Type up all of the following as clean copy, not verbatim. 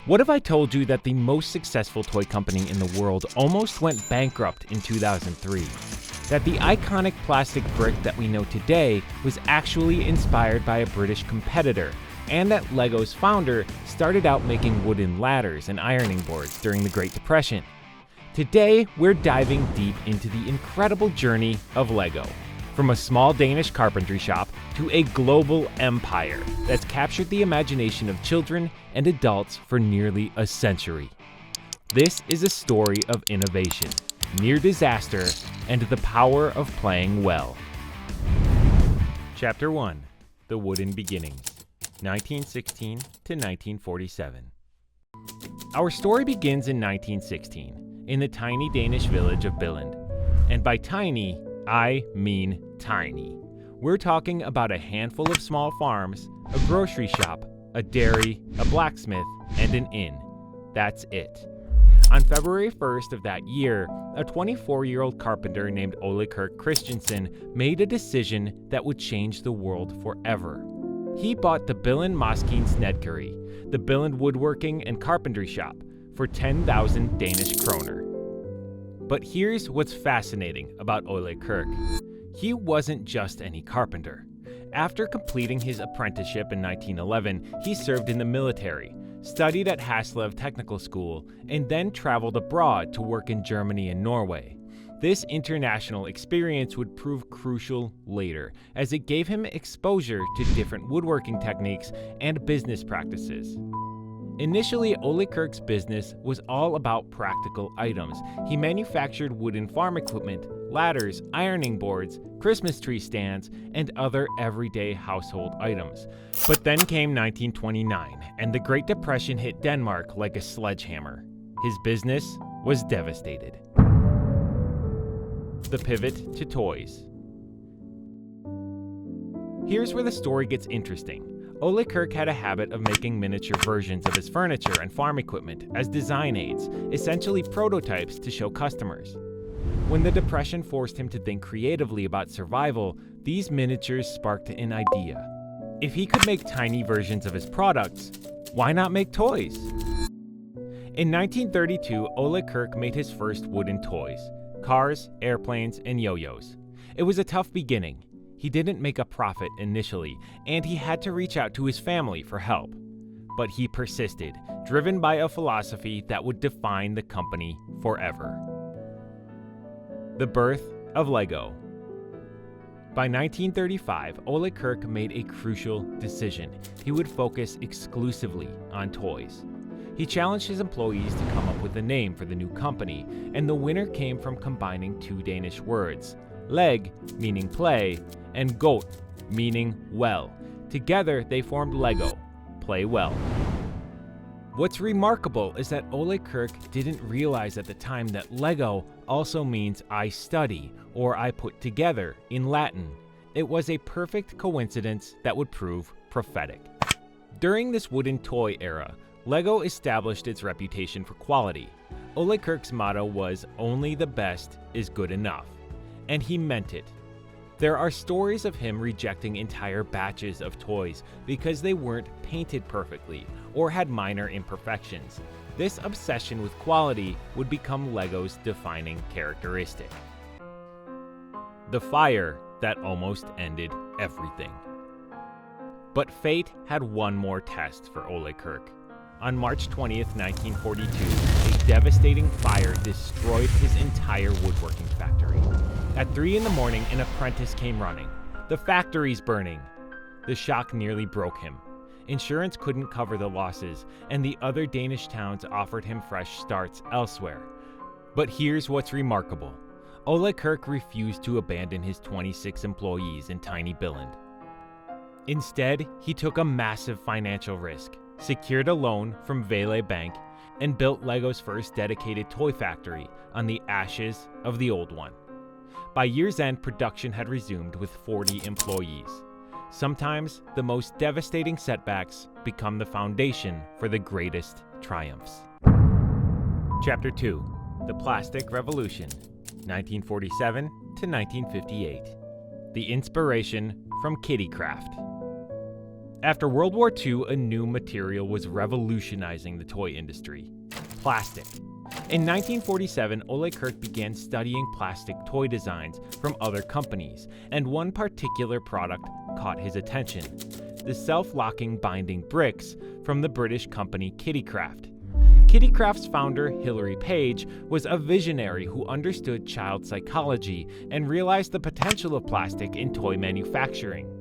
What if I told you that the most successful toy company in the world almost went bankrupt in 2003? That the iconic plastic brick that we know today was actually inspired by a British competitor, and that Lego's founder started out making wooden ladders and ironing boards during the Great Depression? Today, we're diving deep into the incredible journey of Lego, from a small Danish carpentry shop to a global empire that's captured the imagination of children and adults for nearly a century. This is a story of innovation, near disaster, and the power of playing well. Chapter 1: The Wooden Beginnings, 1916 to 1947. Our story begins in 1916, in the tiny Danish village of Billund. And by tiny, I mean tiny. We're talking about a handful of small farms, a grocery shop, a dairy, a blacksmith, and an inn. That's it. On February 1st of that year, a 24-year-old carpenter named Ole Kirk Christensen made a decision that would change the world forever. He bought the Billund Maskeen Snedkery, the Billund woodworking and carpentry shop, for 10,000 Danish kroner. But here's what's fascinating about Ole Kirk. He wasn't just any carpenter. After completing his apprenticeship in 1911, he served in the military, studied at Haslev Technical School, and then traveled abroad to work in Germany and Norway. This international experience would prove crucial later, as it gave him exposure to different woodworking techniques and business practices. Initially, Ole Kirk's business was all about practical items. He manufactured wooden farm equipment, ladders, ironing boards, Christmas tree stands, and other everyday household items. But then came 1929, and the Great Depression hit Denmark like a sledgehammer. His business was devastated. The pivot to toys. Here's where the story gets interesting. Ole Kirk had a habit of making miniature versions of his furniture and farm equipment as design aids, essentially prototypes to show customers. When the Depression forced him to think creatively about survival, these miniatures sparked an idea. If he could make tiny versions of his products, why not make toys? In 1932, Ole Kirk made his first wooden toys: cars, airplanes, and yo-yos. It was a tough beginning. He didn't make a profit initially, and he had to reach out to his family for help. But he persisted, driven by a philosophy that would define the company forever. The birth of Lego. By 1935, Ole Kirk made a crucial decision. He would focus exclusively on toys. He challenged his employees to come up with a name for the new company, and the winner came from combining two Danish words: leg, meaning play, and goat, meaning well. Together, they formed Lego, play well. What's remarkable is that Ole Kirk didn't realize at the time that Lego also means I study, or I put together, in Latin. It was a perfect coincidence that would prove prophetic. During this wooden toy era, Lego established its reputation for quality. Ole Kirk's motto was, "Only the best is good enough." And he meant it. There are stories of him rejecting entire batches of toys because they weren't painted perfectly or had minor imperfections. This obsession with quality would become Lego's defining characteristic. The fire that almost ended everything. But fate had one more test for Ole Kirk. On March 20th, 1942, a devastating fire destroyed his entire woodworking factory. At 3 in the morning, an apprentice came running. "The factory's burning." The shock nearly broke him. Insurance couldn't cover the losses, and the other Danish towns offered him fresh starts elsewhere. But here's what's remarkable. Ole Kirk refused to abandon his 26 employees in tiny Billund. Instead, he took a massive financial risk, secured a loan from Vale Bank, and built Lego's first dedicated toy factory on the ashes of the old one. By year's end, production had resumed with 40 employees. Sometimes, the most devastating setbacks become the foundation for the greatest triumphs. Chapter 2: The Plastic Revolution, 1947 to 1958. The inspiration from Kittycraft. After World War II, a new material was revolutionizing the toy industry: plastic. In 1947, Ole Kirk began studying plastic toy designs from other companies, and one particular product caught his attention: the self-locking binding bricks from the British company Kittycraft. Kittycraft's founder, Hilary Page, was a visionary who understood child psychology and realized the potential of plastic in toy manufacturing.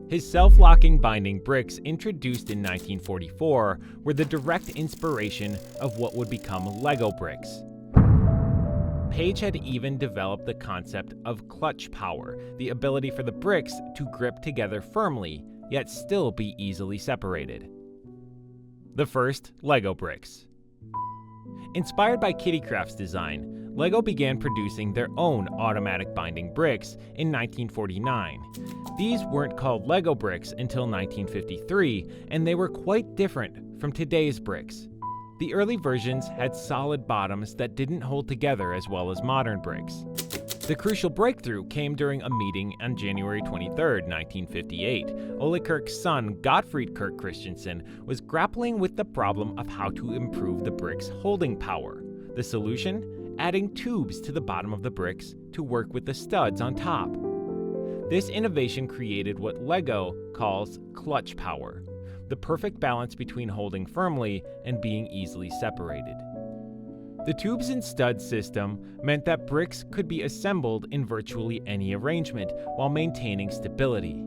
His self-locking binding bricks, introduced in 1944, were the direct inspiration of what would become Lego bricks. Page had even developed the concept of clutch power, the ability for the bricks to grip together firmly, yet still be easily separated. The first Lego bricks. Inspired by Kittycraft's design, Lego began producing their own automatic binding bricks in 1949. These weren't called Lego bricks until 1953, and they were quite different from today's bricks. The early versions had solid bottoms that didn't hold together as well as modern bricks. The crucial breakthrough came during a meeting on January 23, 1958. Ole Kirk's son, Gottfried Kirk Christensen, was grappling with the problem of how to improve the bricks' holding power. The solution? Adding tubes to the bottom of the bricks to work with the studs on top. This innovation created what Lego calls clutch power, the perfect balance between holding firmly and being easily separated. The tubes and studs system meant that bricks could be assembled in virtually any arrangement while maintaining stability.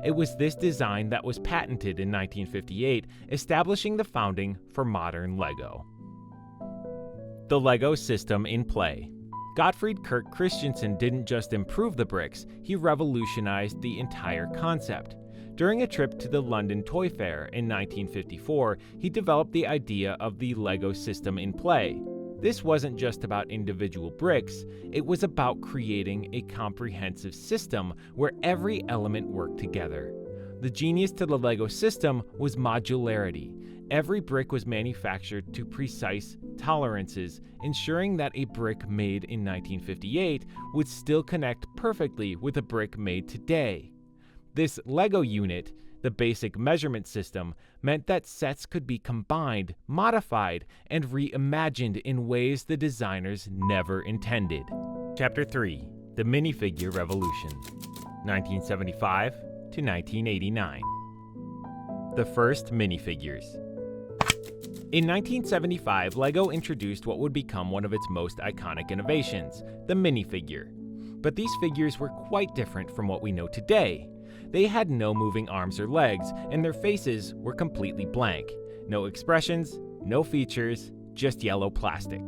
It was this design that was patented in 1958, establishing the founding for modern Lego. The Lego system in play. Gottfried Kirk Christensen didn't just improve the bricks, he revolutionized the entire concept. During a trip to the London Toy Fair in 1954, he developed the idea of the Lego system in play. This wasn't just about individual bricks, it was about creating a comprehensive system where every element worked together. The genius to the Lego system was modularity. Every brick was manufactured to precise tolerances, ensuring that a brick made in 1958 would still connect perfectly with a brick made today. This Lego unit, the basic measurement system, meant that sets could be combined, modified, and reimagined in ways the designers never intended. Chapter 3: The Minifigure Revolution, 1975 to 1989. The first minifigures. In 1975, Lego introduced what would become one of its most iconic innovations, the minifigure. But these figures were quite different from what we know today. They had no moving arms or legs, and their faces were completely blank. No expressions, no features, just yellow plastic.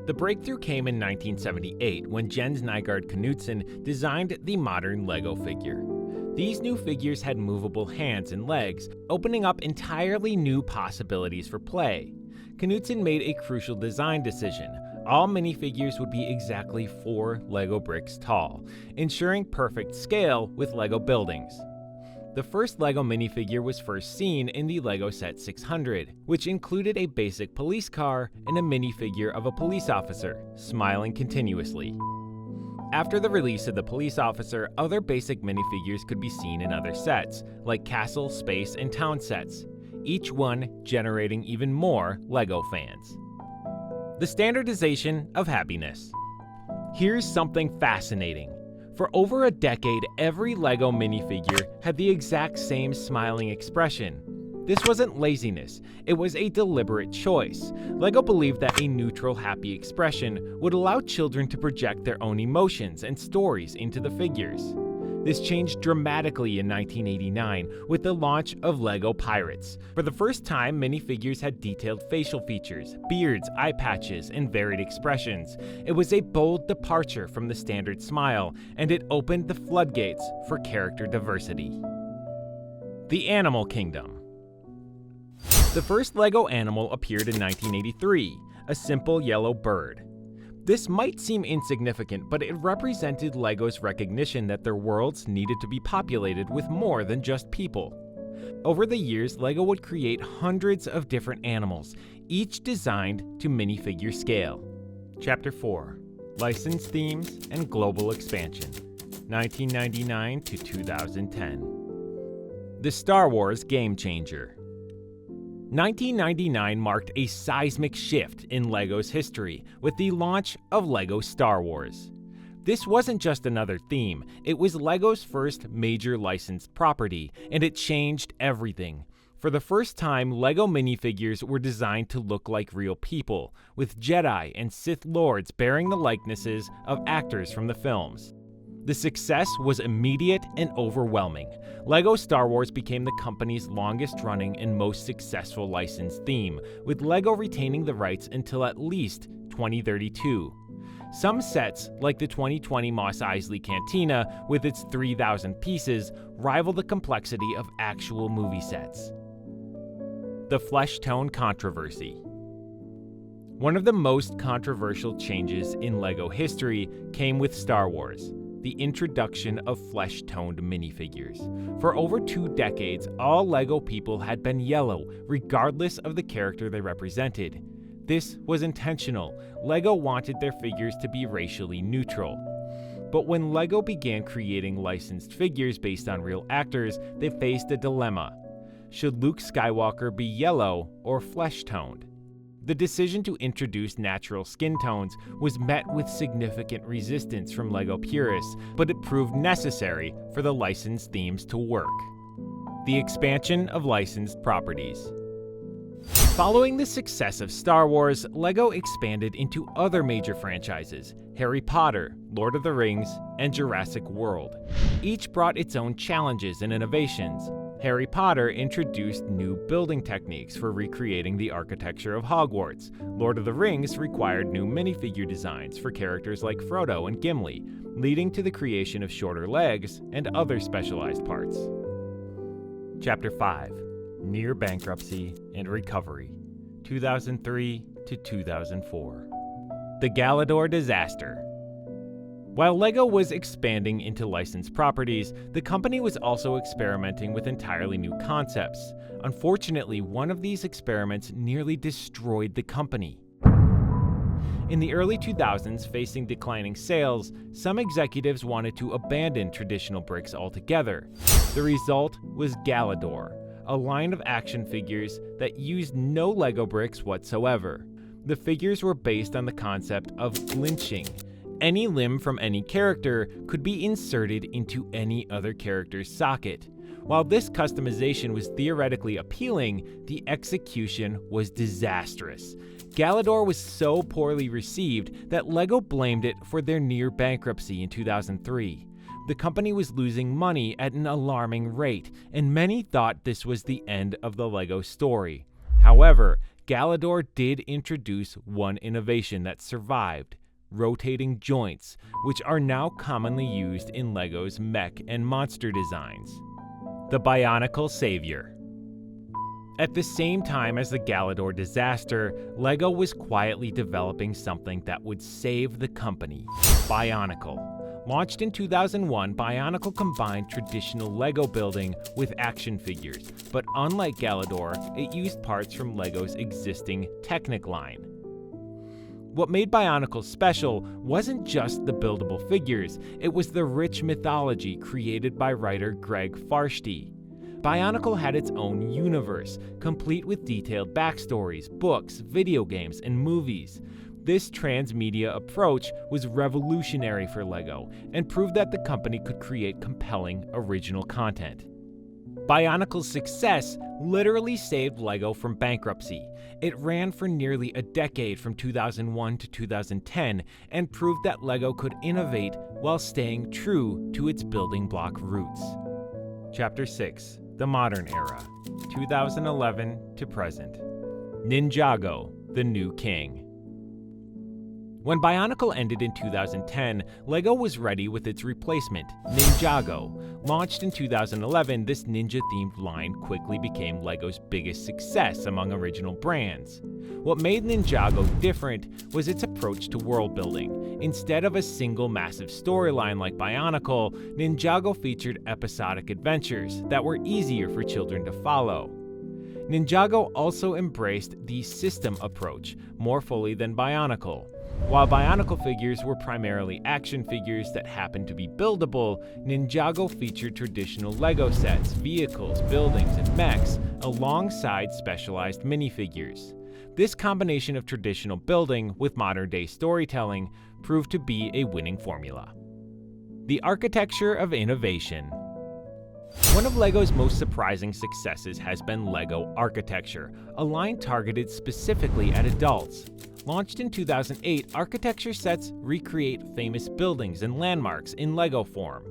The breakthrough came in 1978 when Jens Nygaard Knudsen designed the modern Lego figure. These new figures had movable hands and legs, opening up entirely new possibilities for play. Knudsen made a crucial design decision. All minifigures would be exactly 4 Lego bricks tall, ensuring perfect scale with Lego buildings. The first Lego minifigure was first seen in the Lego Set 600, which included a basic police car and a minifigure of a police officer, smiling continuously. After the release of the police officer, other basic minifigures could be seen in other sets, like castle, space, and town sets, each one generating even more Lego fans. The standardization of happiness. Here's something fascinating. For over a decade, every Lego minifigure had the exact same smiling expression. This wasn't laziness, it was a deliberate choice. Lego believed that a neutral, happy expression would allow children to project their own emotions and stories into the figures. This changed dramatically in 1989 with the launch of Lego Pirates. For the first time, minifigures had detailed facial features, beards, eye patches, and varied expressions. It was a bold departure from the standard smile, and it opened the floodgates for character diversity. The Animal Kingdom. The first Lego animal appeared in 1983, a simple yellow bird. This might seem insignificant, but it represented Lego's recognition that their worlds needed to be populated with more than just people. Over the years, Lego would create hundreds of different animals, each designed to minifigure scale. Chapter 4: License Themes and Global Expansion, 1999 to 2010. The Star Wars Game Changer. 1999 marked a seismic shift in LEGO's history with the launch of LEGO Star Wars. This wasn't just another theme, it was LEGO's first major licensed property, and it changed everything. For the first time, LEGO minifigures were designed to look like real people, with Jedi and Sith Lords bearing the likenesses of actors from the films. The success was immediate and overwhelming. LEGO Star Wars became the company's longest-running and most successful licensed theme, with LEGO retaining the rights until at least 2032. Some sets, like the 2020 Mos Eisley Cantina with its 3,000 pieces, rival the complexity of actual movie sets. The flesh tone controversy. One of the most controversial changes in LEGO history came with Star Wars, the introduction of flesh-toned minifigures. For over 2 decades, all LEGO people had been yellow, regardless of the character they represented. This was intentional. LEGO wanted their figures to be racially neutral. But when LEGO began creating licensed figures based on real actors, they faced a dilemma. Should Luke Skywalker be yellow or flesh-toned? The decision to introduce natural skin tones was met with significant resistance from LEGO purists, but it proved necessary for the licensed themes to work. The expansion of licensed properties. Following the success of Star Wars, LEGO expanded into other major franchises: Harry Potter, Lord of the Rings, and Jurassic World. Each brought its own challenges and innovations. Harry Potter introduced new building techniques for recreating the architecture of Hogwarts. Lord of the Rings required new minifigure designs for characters like Frodo and Gimli, leading to the creation of shorter legs and other specialized parts. Chapter 5. Near Bankruptcy and Recovery, 2003 to 2004. The Galador Disaster. While LEGO was expanding into licensed properties, the company was also experimenting with entirely new concepts. Unfortunately, one of these experiments nearly destroyed the company. In the early 2000s, facing declining sales, some executives wanted to abandon traditional bricks altogether. The result was Galador, a line of action figures that used no LEGO bricks whatsoever. The figures were based on the concept of flinching. Any limb from any character could be inserted into any other character's socket. While this customization was theoretically appealing, the execution was disastrous. Galador was so poorly received that LEGO blamed it for their near bankruptcy in 2003. The company was losing money at an alarming rate, and many thought this was the end of the LEGO story. However, Galador did introduce one innovation that survived: rotating joints, which are now commonly used in LEGO's mech and monster designs. The Bionicle Savior. At the same time as the Galador disaster, LEGO was quietly developing something that would save the company: Bionicle. Launched in 2001, Bionicle combined traditional LEGO building with action figures, but unlike Galador, it used parts from LEGO's existing Technic line. What made Bionicle special wasn't just the buildable figures, it was the rich mythology created by writer Greg Farshtey. Bionicle had its own universe, complete with detailed backstories, books, video games, and movies. This transmedia approach was revolutionary for LEGO and proved that the company could create compelling original content. Bionicle's success literally saved LEGO from bankruptcy. It ran for nearly a decade from 2001 to 2010 and proved that LEGO could innovate while staying true to its building block roots. Chapter 6. The Modern Era, 2011 to present. Ninjago, the New King. When Bionicle ended in 2010, LEGO was ready with its replacement, Ninjago. Launched in 2011, this ninja-themed line quickly became LEGO's biggest success among original brands. What made Ninjago different was its approach to world building. Instead of a single massive storyline like Bionicle, Ninjago featured episodic adventures that were easier for children to follow. Ninjago also embraced the system approach more fully than Bionicle. While Bionicle figures were primarily action figures that happened to be buildable, Ninjago featured traditional Lego sets, vehicles, buildings, and mechs alongside specialized minifigures. This combination of traditional building with modern-day storytelling proved to be a winning formula. The architecture of innovation. One of LEGO's most surprising successes has been LEGO Architecture, a line targeted specifically at adults. Launched in 2008, Architecture sets recreate famous buildings and landmarks in LEGO form.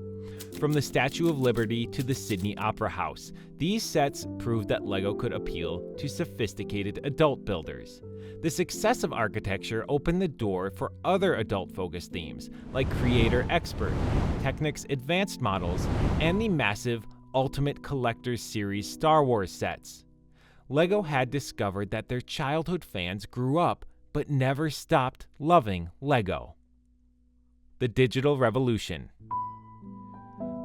From the Statue of Liberty to the Sydney Opera House, these sets proved that LEGO could appeal to sophisticated adult builders. The success of Architecture opened the door for other adult-focused themes like Creator Expert, Technic's Advanced Models, and the massive Ultimate Collector's Series Star Wars sets. LEGO had discovered that their childhood fans grew up but never stopped loving LEGO. The digital revolution.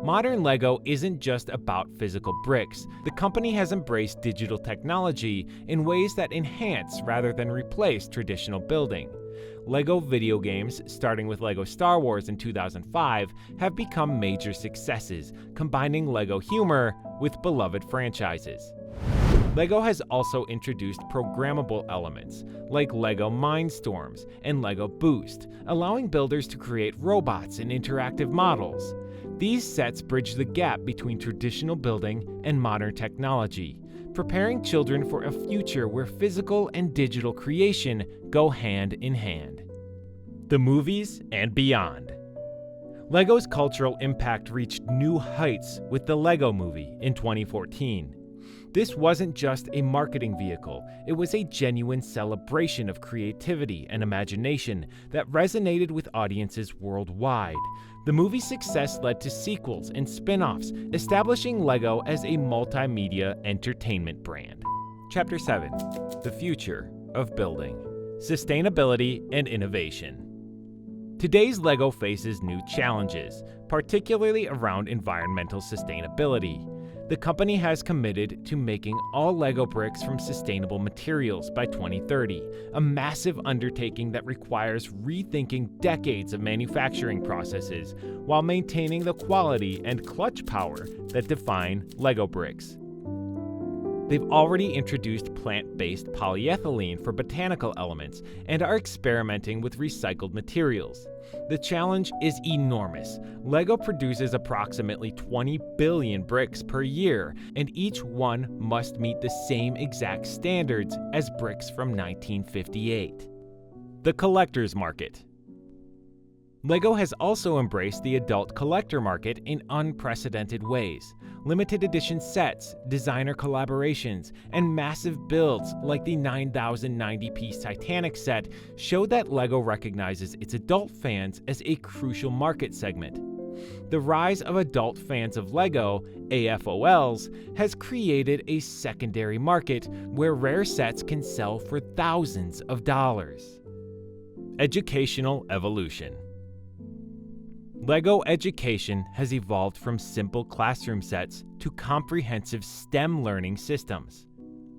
Modern LEGO isn't just about physical bricks. The company has embraced digital technology in ways that enhance rather than replace traditional building. LEGO video games, starting with LEGO Star Wars in 2005, have become major successes, combining LEGO humor with beloved franchises. LEGO has also introduced programmable elements like LEGO Mindstorms and LEGO Boost, allowing builders to create robots and interactive models. These sets bridge the gap between traditional building and modern technology, preparing children for a future where physical and digital creation go hand in hand. The movies and beyond. LEGO's cultural impact reached new heights with the LEGO Movie in 2014. This wasn't just a marketing vehicle, it was a genuine celebration of creativity and imagination that resonated with audiences worldwide. The movie's success led to sequels and spin-offs, establishing LEGO as a multimedia entertainment brand. Chapter 7. The Future of Building. Sustainability and Innovation. Today's LEGO faces new challenges, particularly around environmental sustainability. The company has committed to making all LEGO bricks from sustainable materials by 2030, a massive undertaking that requires rethinking decades of manufacturing processes while maintaining the quality and clutch power that define LEGO bricks. They've already introduced plant-based polyethylene for botanical elements and are experimenting with recycled materials. The challenge is enormous. LEGO produces approximately 20 billion bricks per year, and each one must meet the same exact standards as bricks from 1958. The collector's market. LEGO has also embraced the adult collector market in unprecedented ways. Limited edition sets, designer collaborations, and massive builds like the 9,090-piece Titanic set show that LEGO recognizes its adult fans as a crucial market segment. The rise of adult fans of LEGO, AFOLs, has created a secondary market where rare sets can sell for thousands of dollars. Educational evolution. LEGO Education has evolved from simple classroom sets to comprehensive STEM learning systems.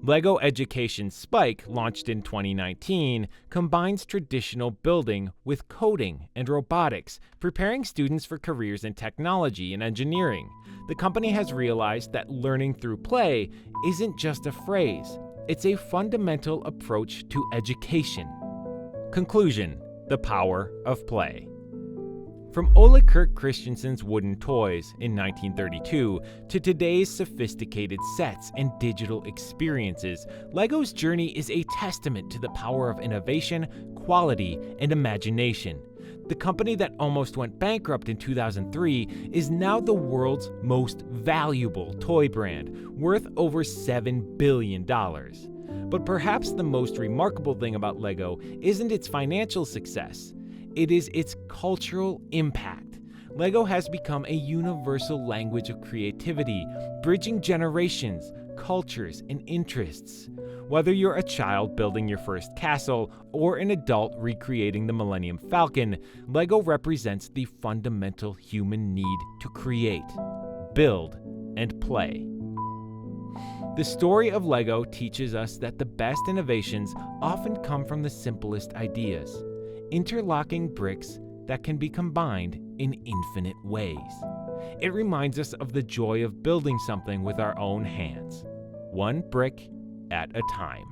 LEGO Education Spike, launched in 2019, combines traditional building with coding and robotics, preparing students for careers in technology and engineering. The company has realized that learning through play isn't just a phrase, it's a fundamental approach to education. Conclusion: the power of play. From Ole Kirk Christensen's wooden toys in 1932 to today's sophisticated sets and digital experiences, LEGO's journey is a testament to the power of innovation, quality, and imagination. The company that almost went bankrupt in 2003 is now the world's most valuable toy brand, worth over $7 billion. But perhaps the most remarkable thing about LEGO isn't its financial success. It is its cultural impact. LEGO has become a universal language of creativity, bridging generations, cultures, and interests. Whether you're a child building your first castle or an adult recreating the Millennium Falcon, LEGO represents the fundamental human need to create, build, and play. The story of Lego teaches us that the best innovations often come from the simplest ideas, interlocking bricks that can be combined in infinite ways. It reminds us of the joy of building something with our own hands, one brick at a time.